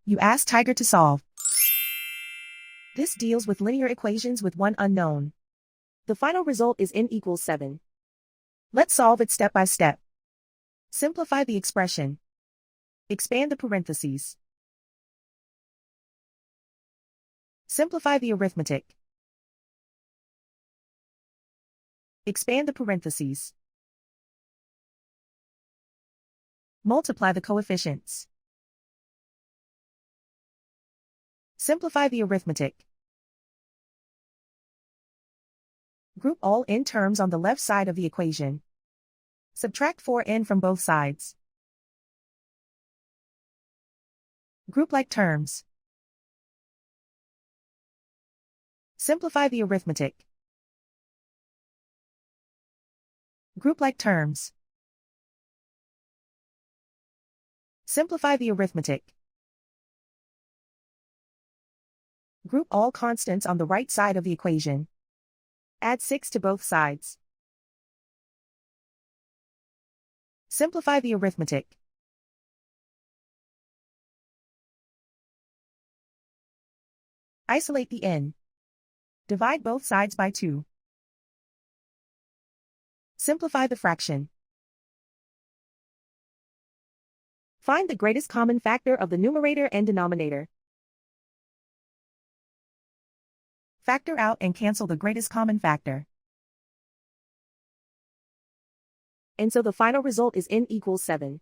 You ask Tiger to solve. This deals with linear equations with one unknown. The final result is n equals 7. Let's solve it step by step. Simplify the expression. Expand the parentheses. Simplify the arithmetic. Expand the parentheses. Multiply the coefficients. Simplify the arithmetic. Group all n terms on the left side of the equation. Subtract 4n from both sides. Group like terms. Simplify the arithmetic. Group like terms. Simplify the arithmetic. Group all constants on the right side of the equation. Add 6 to both sides. Simplify the arithmetic. Isolate the n. Divide both sides by 2. Simplify the fraction. Find the greatest common factor of the numerator and denominator. Factor out and cancel the greatest common factor. And so the final result is n equals 7.